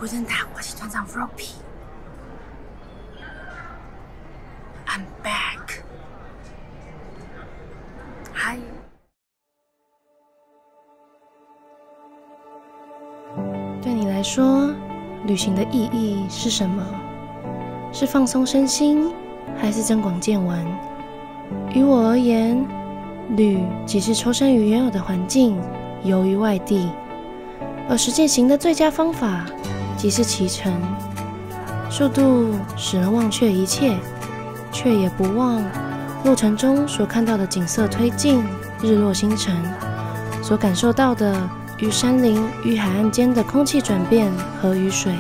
Guten Tag，我是团长 Floppy。I'm back。嗨。对你来说，旅行的意义是什么？是放松身心，还是增广见闻？于我而言，旅即是抽身于原有的环境，游于外地，而实践行的最佳方法，即是启程。速度使人忘却一切，却也不忘路程中所看到的景色推进，日落星辰，所感受到的与山林与海岸间的空气转变和雨水。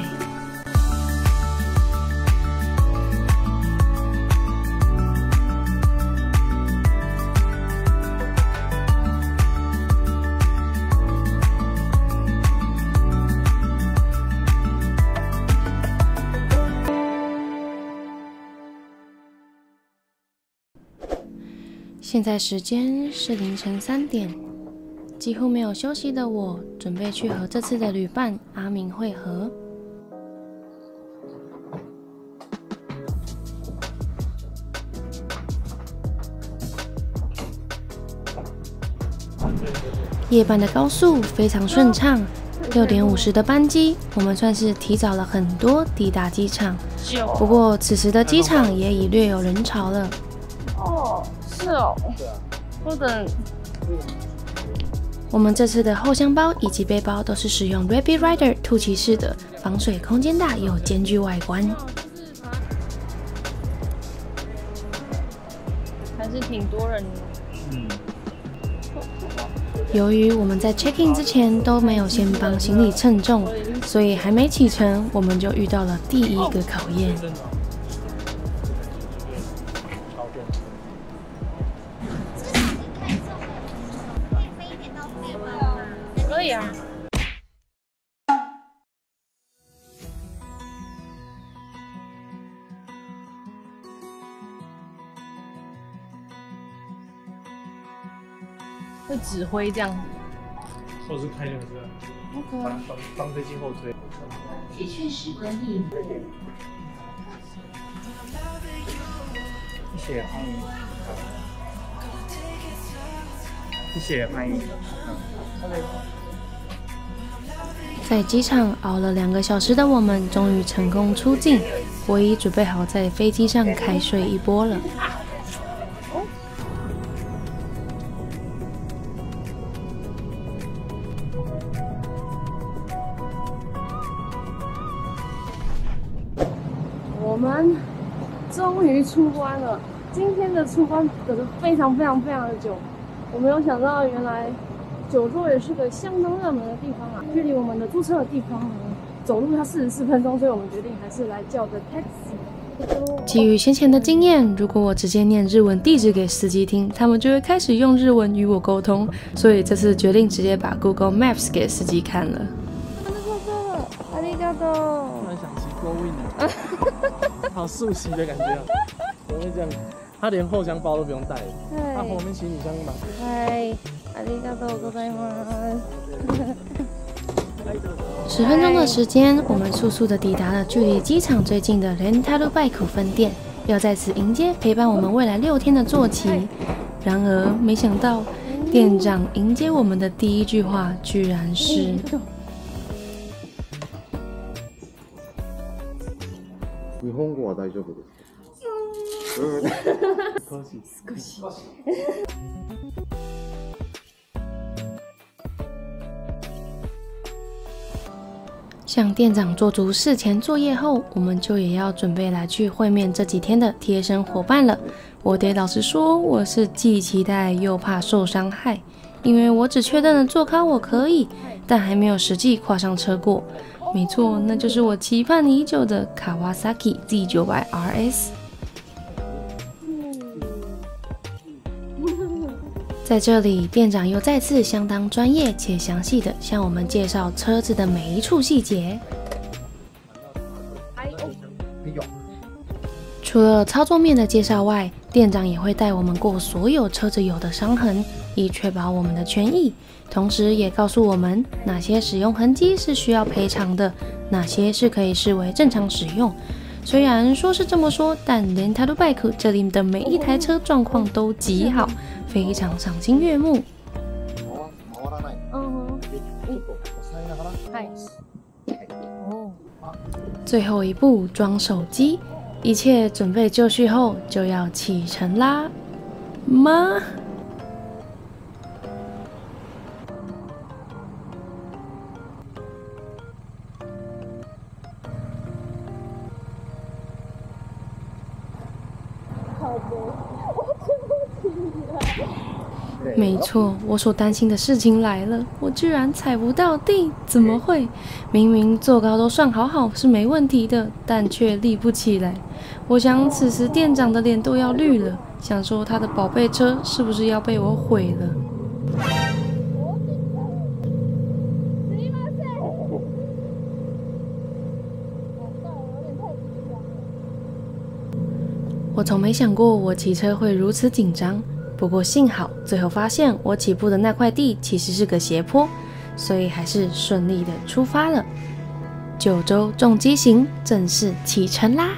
现在时间是凌晨3点，几乎没有休息的我，准备去和这次的旅伴阿明会合。夜班的高速非常顺畅，6点50的班机，我们算是提早了很多抵达机场。不过此时的机场也已略有人潮了。哦，是哦。我等。我们这次的后箱包以及背包都是使用 Rabbit Rider 凸起式的，防水空间大又兼具外观。还是挺多人的。由于我们在 check in 之前都没有先帮行李称重，所以还没启程，我们就遇到了第一个考验。可以啊。会指挥这样子，或者是开那个车，帮飞机后推。铁券时关闭。谢谢欢迎，谢谢欢迎。在机场熬了2个小时的我们，终于成功出境。我已准备好在飞机上开睡一波了。我们终于出关了。今天的出关等得非常的久，我没有想到原来九州也是个相当热门的地方啊。距离我们的租车的地方呢，走路要44分钟，所以我们决定还是来叫个 taxi。基于先前的经验，如果我直接念日文地址给司机听，他们就会开始用日文与我沟通，所以这次决定直接把 Google Maps 给司机看了。ありがとう。突然想起郭威呢，好熟悉的感觉啊！怎么会这样？他连后箱包都不用带，他后面行李箱嘛。嗨，ありがとうございます。10分钟的时间，我们速速的抵达了距离机场最近的 Rentalu Bike 分店，要在此迎接陪伴我们未来6天的坐骑。然而，没想到店长迎接我们的第一句话居然是。日本語は大丈夫ですか？少し。向店长做足事前作业后，我们就也要准备来去会面这几天的贴身伙伴了。我得老实说，我是既期待又怕受伤害，因为我只确认了坐咖我可以，但还没有实际跨上车过。没错，那就是我期盼已久的 Kawasaki Z900 RS。在这里，店长又再次相当专业且详细的向我们介绍车子的每一处细节。除了操作面的介绍外，店长也会带我们过所有车子有的伤痕，以确保我们的权益，同时也告诉我们哪些使用痕迹是需要赔偿的，哪些是可以视为正常使用。虽然说是这么说，但Rentalu Bike这里的每一台车状况都极好，非常赏心悦目。最后一步装手机，一切准备就绪后，就要启程啦吗？没错，我所担心的事情来了，我居然踩不到地，怎么会？明明坐高都算好是没问题的，但却立不起来。我想此时店长的脸都要绿了，想说他的宝贝车是不是要被我毁了？我从没想过我骑车会如此紧张。不过幸好，最后发现我起步的那块地其实是个斜坡，所以还是顺利的出发了。九州重机行正式启程啦！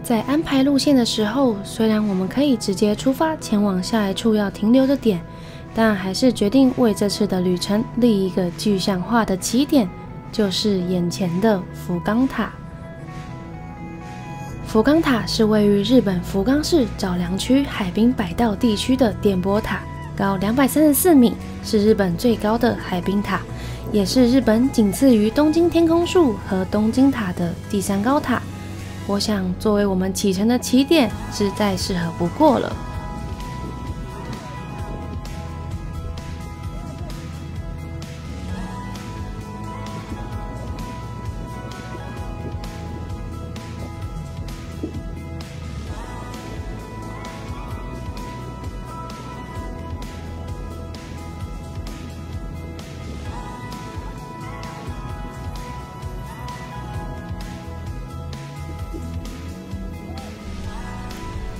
在安排路线的时候，虽然我们可以直接出发前往下一处要停留的点，但还是决定为这次的旅程立一个具象化的起点，就是眼前的福冈塔。福冈塔是位于日本福冈市沼良区海滨百道地区的电波塔，高234米，是日本最高的海滨塔，也是日本仅次于东京天空树和东京塔的第3高塔。我想，作为我们启程的起点，是再适合不过了。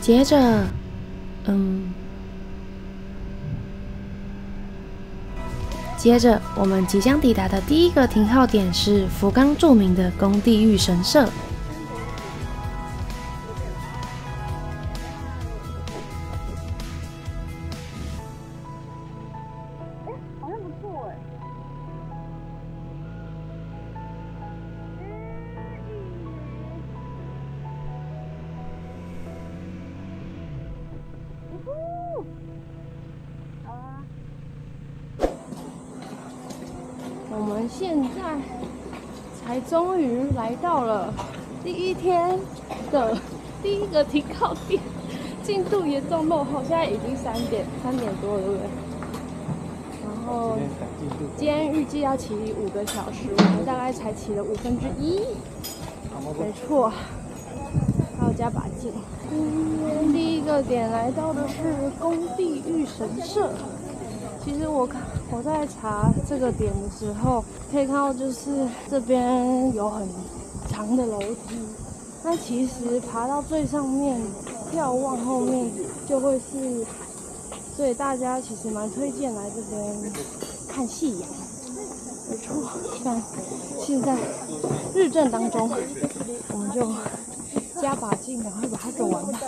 接着，我们即将抵达的第一个停靠点是福冈著名的宫地御神社。好像不错哎。我们现在才终于来到了第一天的第一个停靠点，进度严重落后，现在已经3点多了，对不对？然后今天预计要骑5个小时，我们大概才骑了1/5。没错，还要加把劲。今天第一个点来到的是宫地御神社。其实我在查这个点的时候，可以看到就是这边有很长的楼梯。那其实爬到最上面，眺望后面就会是，所以大家其实蛮推荐来这边看夕阳。没错，但现在日正当中，我们就加把劲，赶快把它走完吧。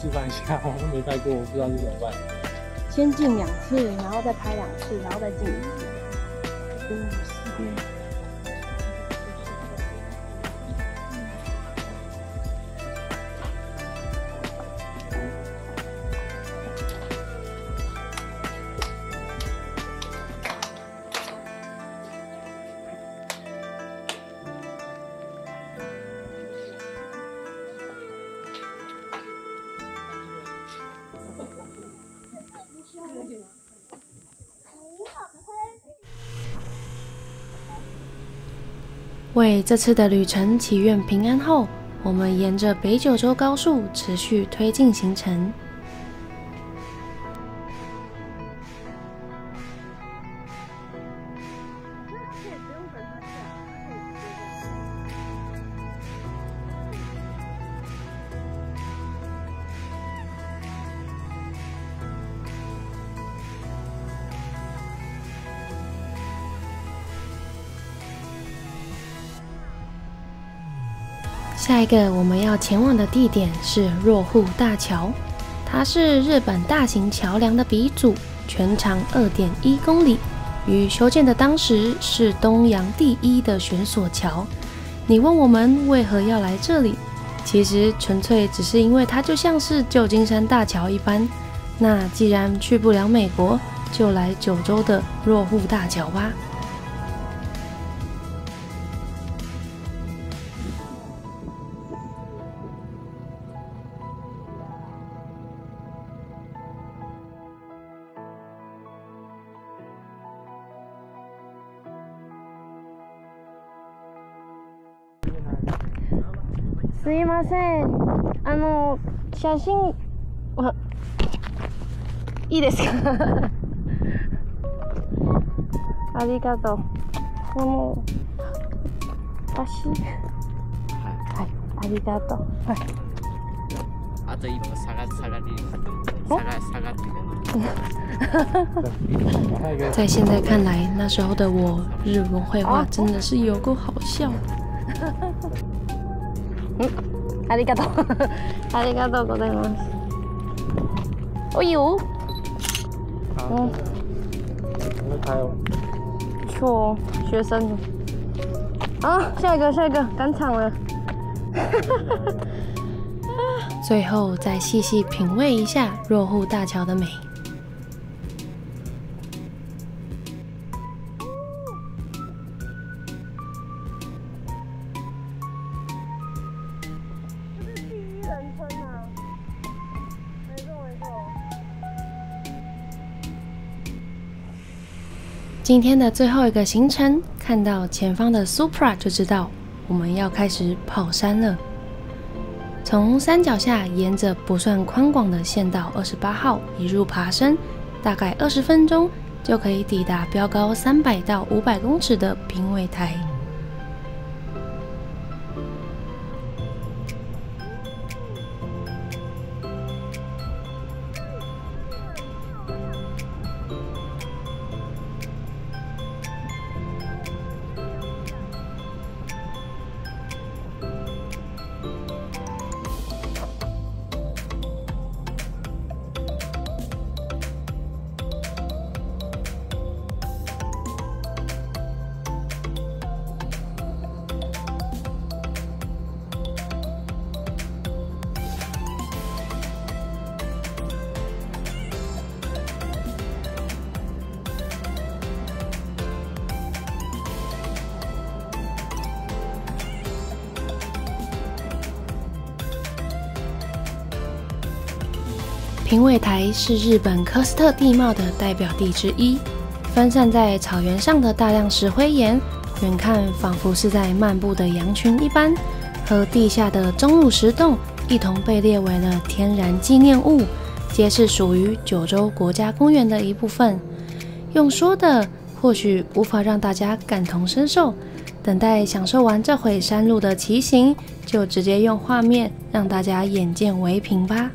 示范一下，我都没拍过，我不知道是怎么办。先进2次，然后再拍2次，然后再进1次。为这次的旅程祈愿平安后，我们沿着北九州高速持续推进行程。下一个我们要前往的地点是若户大桥，它是日本大型桥梁的鼻祖，全长2.1公里，于修建的当时是东洋第1的悬索桥。你问我们为何要来这里？其实纯粹只是因为它就像是旧金山大桥一般。那既然去不了美国，就来九州的若户大桥吧。すいません、写真いいですか？ありがとう。この足、はい、ありがとう。はい。あと一歩下がって在现在看来，那时候的我日文绘画真的是有够好笑。ありがとう。ありがとうございます。おいよ。我会拍哦。不错，学生。啊，下一个，赶场了。最后再细细品味一下若户大桥的美。今天的最后一个行程，看到前方的 Supra 就知道我们要开始跑山了。从山脚下沿着不算宽广的县道28号一路爬升，大概20分钟就可以抵达标高300到500公尺的评委台。评委台是日本科斯特地貌的代表地之一，分散在草原上的大量石灰岩，远看仿佛是在漫步的羊群一般，和地下的钟乳石洞一同被列为了天然纪念物，皆是属于九州国家公园的一部分。用说的或许无法让大家感同身受，等待享受完这回山路的骑行，就直接用画面让大家眼见为凭吧。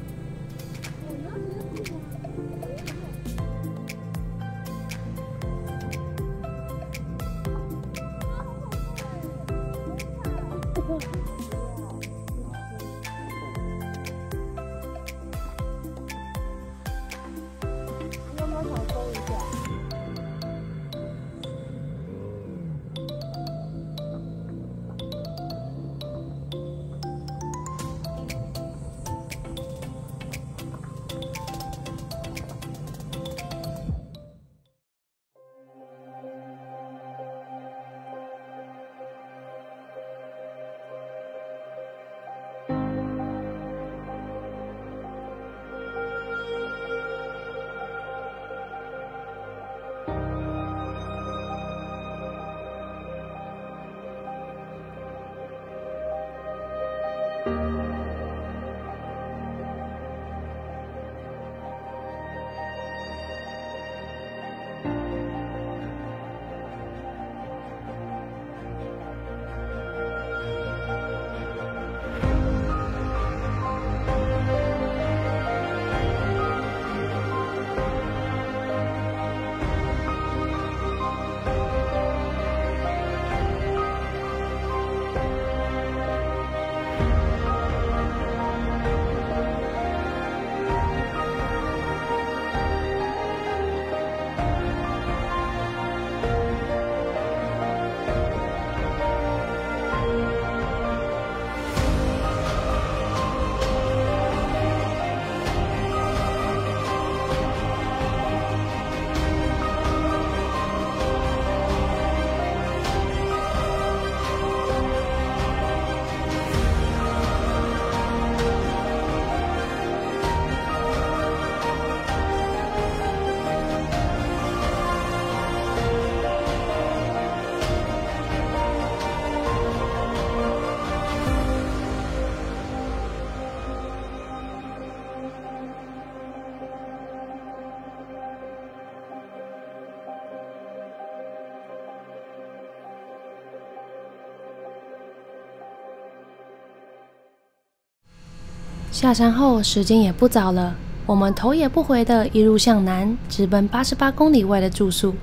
下山后，时间也不早了，我们头也不回的一路向南，直奔88公里外的住宿。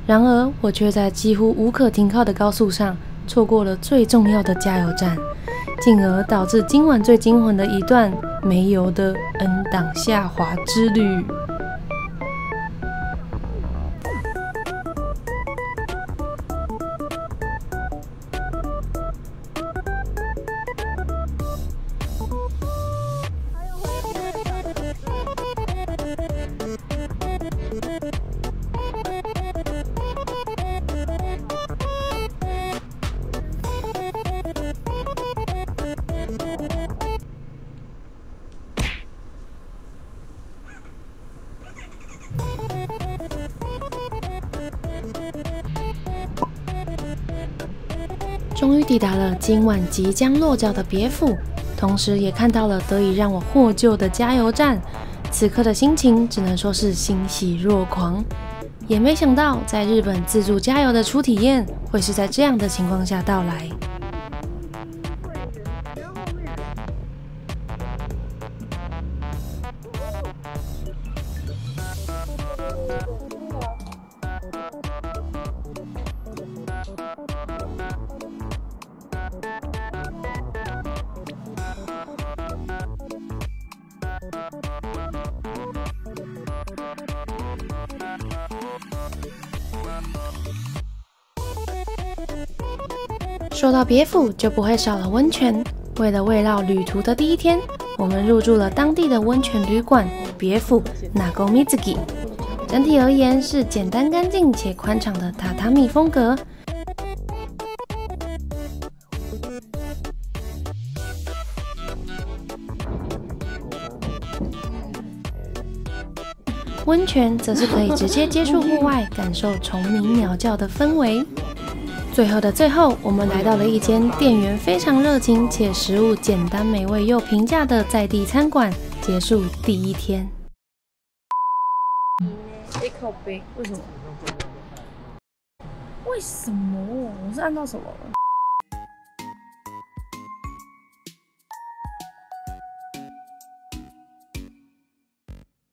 然而，我却在几乎无可停靠的高速上错过了最重要的加油站，进而导致今晚最惊魂的一段没油的 N 档下滑之旅。终于抵达了今晚即将落脚的别府，同时也看到了得以让我获救的加油站。此刻的心情只能说是欣喜若狂，也没想到在日本自助加油的初体验会是在这样的情况下到来。说到别府，就不会少了温泉。为了慰劳旅途的第一天，我们入住了当地的温泉旅馆别府 Nagomizuki。整体而言是简单干净且宽敞的榻榻米风格。温泉则是可以直接接触户外，感受虫鸣鸟叫的氛围。最后的最后，我们来到了一间店员非常热情且食物简单美味又平价的在地餐馆，结束第一天。靠背，为什么？为什么？我是按到什么了？